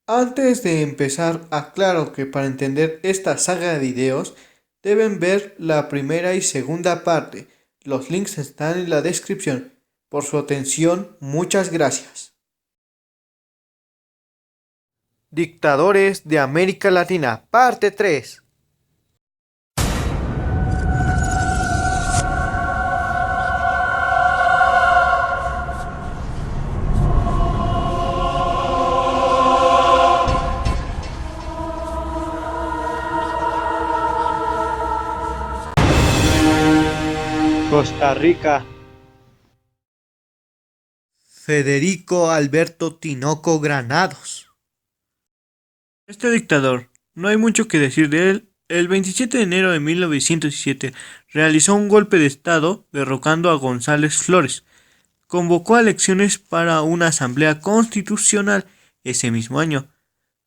Antes de empezar, aclaro que para entender esta saga de videos deben ver la primera y segunda parte. Los links están en la descripción. Por su atención, muchas gracias. Dictadores de América Latina, parte 3. Costa Rica. Federico Alberto Tinoco Granados. Este dictador, no hay mucho que decir de él. El 27 de enero de 1917 realizó un golpe de estado derrocando a González Flores. Convocó a elecciones para una asamblea constitucional ese mismo año.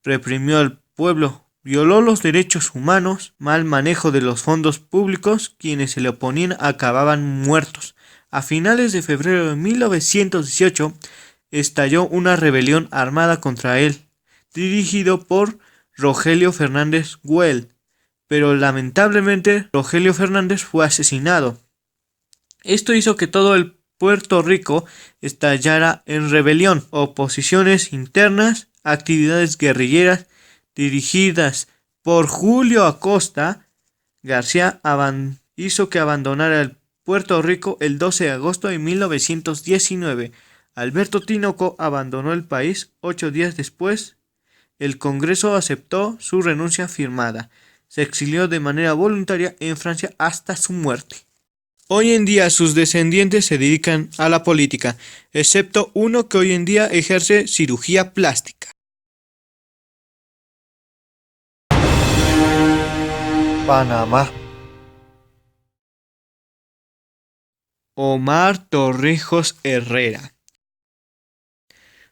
Reprimió al pueblo, violó los derechos humanos, mal manejo de los fondos públicos, quienes se le oponían acababan muertos. A finales de febrero de 1918 estalló una rebelión armada contra él, dirigido por Rogelio Fernández Güell, pero lamentablemente Rogelio Fernández fue asesinado. Esto hizo que todo el Puerto Rico estallara en rebelión, oposiciones internas, actividades guerrilleras dirigidas por Julio Acosta García hizo que abandonara el Puerto Rico el 12 de agosto de 1919. Alberto Tinoco abandonó el país 8 días después. El Congreso aceptó su renuncia firmada. Se exilió de manera voluntaria en Francia hasta su muerte. Hoy en día sus descendientes se dedican a la política, excepto uno que hoy en día ejerce cirugía plástica. Panamá. Omar Torrijos Herrera.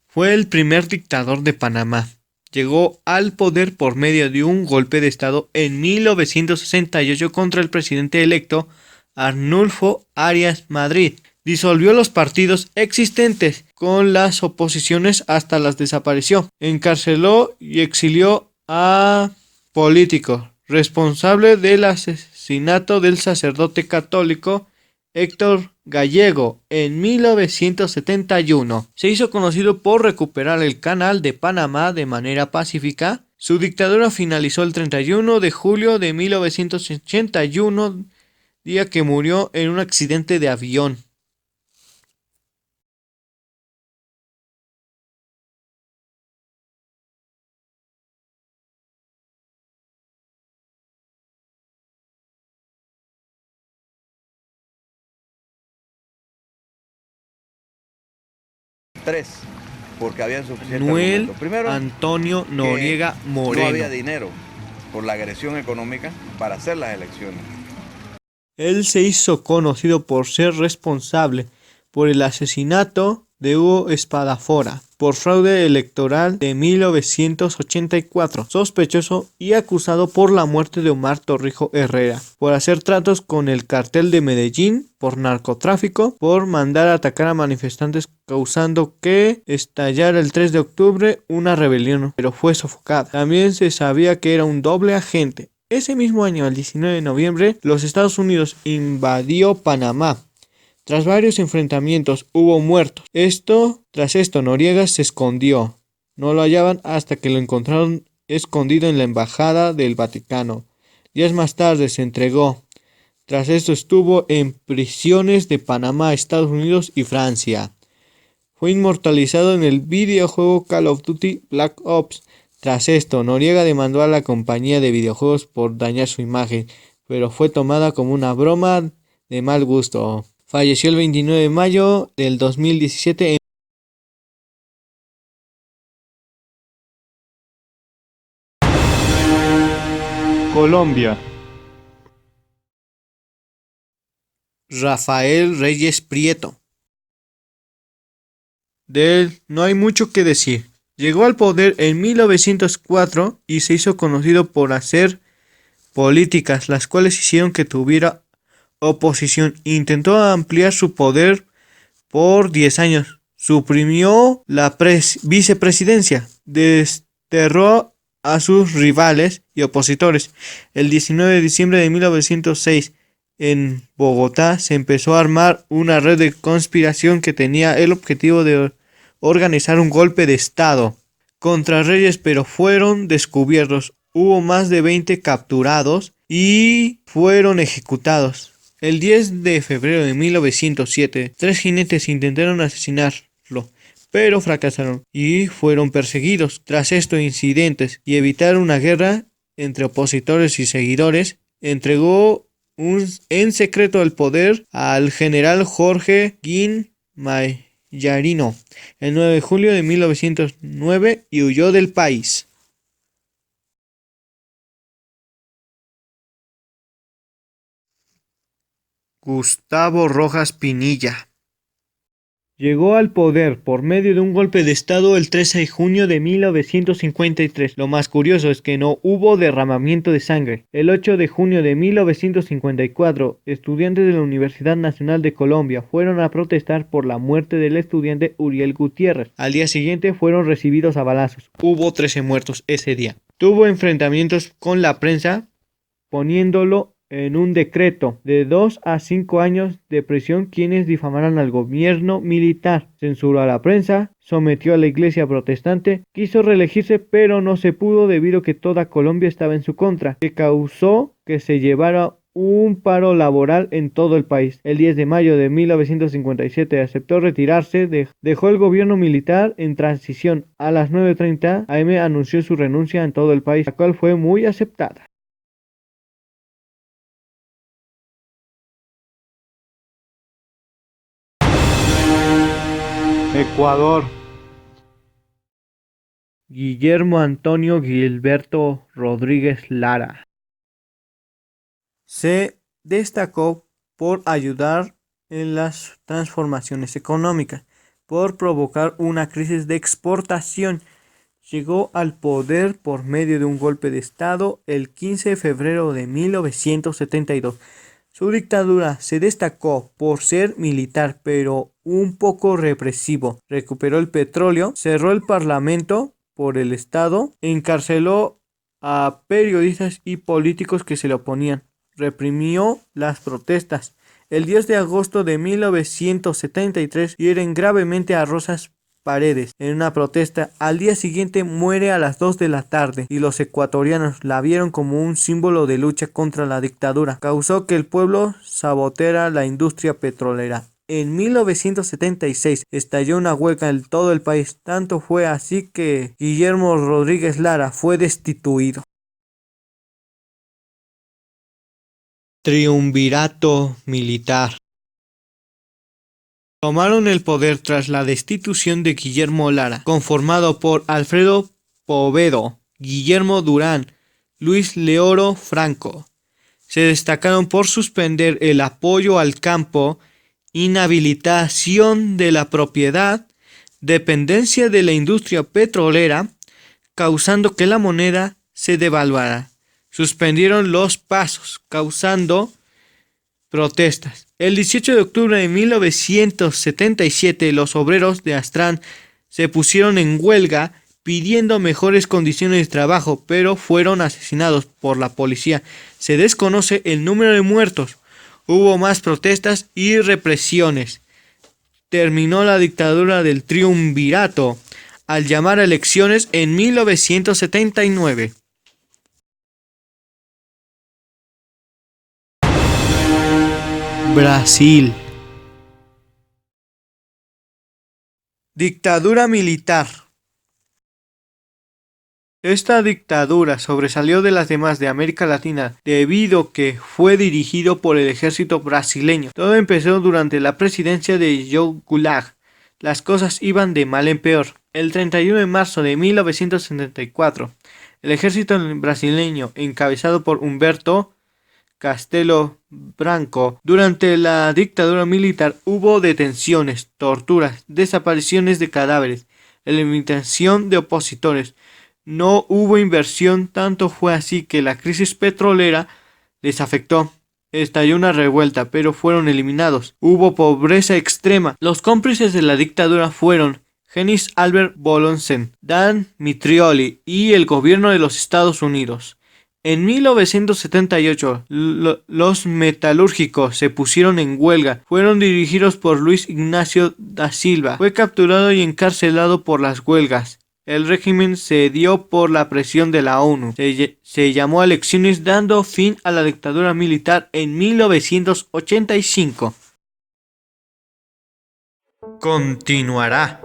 Fue el primer dictador de Panamá. Llegó al poder por medio de un golpe de estado en 1968 contra el presidente electo Arnulfo Arias Madrid. Disolvió los partidos existentes con las oposiciones hasta las desapareció. Encarceló y exilió a políticos responsable del asesinato del sacerdote católico Héctor Gallego en 1971. Se hizo conocido por recuperar el Canal de Panamá de manera pacífica. Su dictadura finalizó el 31 de julio de 1981, día que murió en un accidente de avión. Tres, porque había suficiente Noel argumentos. Primero, Antonio Noriega Moreno. no había dinero por la agresión económica para hacer las elecciones. Él se hizo conocido por ser responsable por el asesinato de Hugo Espadafora por fraude electoral de 1984, sospechoso y acusado por la muerte de Omar Torrijos Herrera, por hacer tratos con el cartel de Medellín, por narcotráfico, por mandar a atacar a manifestantes causando que estallara el 3 de octubre una rebelión, pero fue sofocada. También se sabía que era un doble agente. Ese mismo año, el 19 de noviembre, los Estados Unidos invadió Panamá. Tras varios enfrentamientos hubo muertos. Tras esto Noriega se escondió. No lo hallaban hasta que lo encontraron escondido en la embajada del Vaticano. Días más tarde se entregó. Tras esto estuvo en prisiones de Panamá, Estados Unidos y Francia. Fue inmortalizado en el videojuego Call of Duty Black Ops. Tras esto, Noriega demandó a la compañía de videojuegos por dañar su imagen, pero fue tomada como una broma de mal gusto. Falleció el 29 de mayo del 2017 en Colombia. Rafael Reyes Prieto. De él no hay mucho que decir. Llegó al poder en 1904 y se hizo conocido por hacer políticas, las cuales hicieron que tuviera oposición. Intentó ampliar su poder por 10 años. Suprimió la vicepresidencia. Derrotó a sus rivales y opositores. El 19 de diciembre de 1906, en Bogotá, se empezó a armar una red de conspiración que tenía el objetivo de organizar un golpe de Estado contra Reyes, pero fueron descubiertos. Hubo más de 20 capturados y fueron ejecutados. El 10 de febrero de 1907, 3 jinetes intentaron asesinarlo, pero fracasaron y fueron perseguidos. Tras estos incidentes y evitar una guerra entre opositores y seguidores, entregó en secreto el poder al general Jorge Guilmayarino el 9 de julio de 1909 y huyó del país. Gustavo Rojas Pinilla llegó al poder por medio de un golpe de Estado el 13 de junio de 1953. Lo más curioso es que no hubo derramamiento de sangre. El 8 de junio de 1954, estudiantes de la Universidad Nacional de Colombia fueron a protestar por la muerte del estudiante Uriel Gutiérrez. Al día siguiente fueron recibidos a balazos. Hubo 13 muertos ese día. Tuvo enfrentamientos con la prensa, poniéndolo en un decreto de 2 a 5 años de prisión quienes difamaran al gobierno militar. Censuró a la prensa, sometió a la iglesia protestante, quiso reelegirse pero no se pudo debido a que toda Colombia estaba en su contra, que causó que se llevara un paro laboral en todo el país. El 10 de mayo de 1957 aceptó retirarse, dejó el gobierno militar en transición. A las 9:30 am anunció su renuncia en todo el país, la cual fue muy aceptada. Ecuador. Guillermo Antonio Gilberto Rodríguez Lara se destacó por ayudar en las transformaciones económicas, por provocar una crisis de exportación. Llegó al poder por medio de un golpe de Estado el 15 de febrero de 1972. Su dictadura se destacó por ser militar, pero un poco represivo. Recuperó el petróleo, cerró el parlamento por el Estado, encarceló a periodistas y políticos que se le oponían, reprimió las protestas. El 10 de agosto de 1973 hieren gravemente a Rosas Paredes en una protesta. Al día siguiente muere a las 2 de la tarde y los ecuatorianos la vieron como un símbolo de lucha contra la dictadura. Causó que el pueblo saboteara la industria petrolera. En 1976 estalló una huelga en todo el país, tanto fue así que Guillermo Rodríguez Lara fue destituido. Triunvirato militar. Tomaron el poder tras la destitución de Guillermo Lara, conformado por Alfredo Poveda, Guillermo Durán, Luis Leoro Franco. Se destacaron por suspender el apoyo al campo, inhabilitación de la propiedad, dependencia de la industria petrolera, causando que la moneda se devaluara. Suspendieron los pasos, causando protestas. El 18 de octubre de 1977, los obreros de Astrán se pusieron en huelga pidiendo mejores condiciones de trabajo, pero fueron asesinados por la policía. Se desconoce el número de muertos. Hubo más protestas y represiones. Terminó la dictadura del triunvirato al llamar a elecciones en 1979. Brasil. Dictadura militar. Esta dictadura sobresalió de las demás de América Latina debido a que fue dirigido por el ejército brasileño. Todo empezó durante la presidencia de João Goulart. Las cosas iban de mal en peor. El 31 de marzo de 1974, el ejército brasileño, encabezado por Humberto Castelo Branco, durante la dictadura militar hubo detenciones, torturas, desapariciones de cadáveres, eliminación de opositores. No hubo inversión, tanto fue así que la crisis petrolera les afectó. Estalló una revuelta, pero fueron eliminados. Hubo pobreza extrema. Los cómplices de la dictadura fueron Genis Albert Bolonsen, Dan Mitrioli y el gobierno de los Estados Unidos. En 1978, los metalúrgicos se pusieron en huelga. Fueron dirigidos por Luis Ignacio da Silva. Fue capturado y encarcelado por las huelgas. El régimen cedió por la presión de la ONU. Se llamó a elecciones dando fin a la dictadura militar en 1985. Continuará.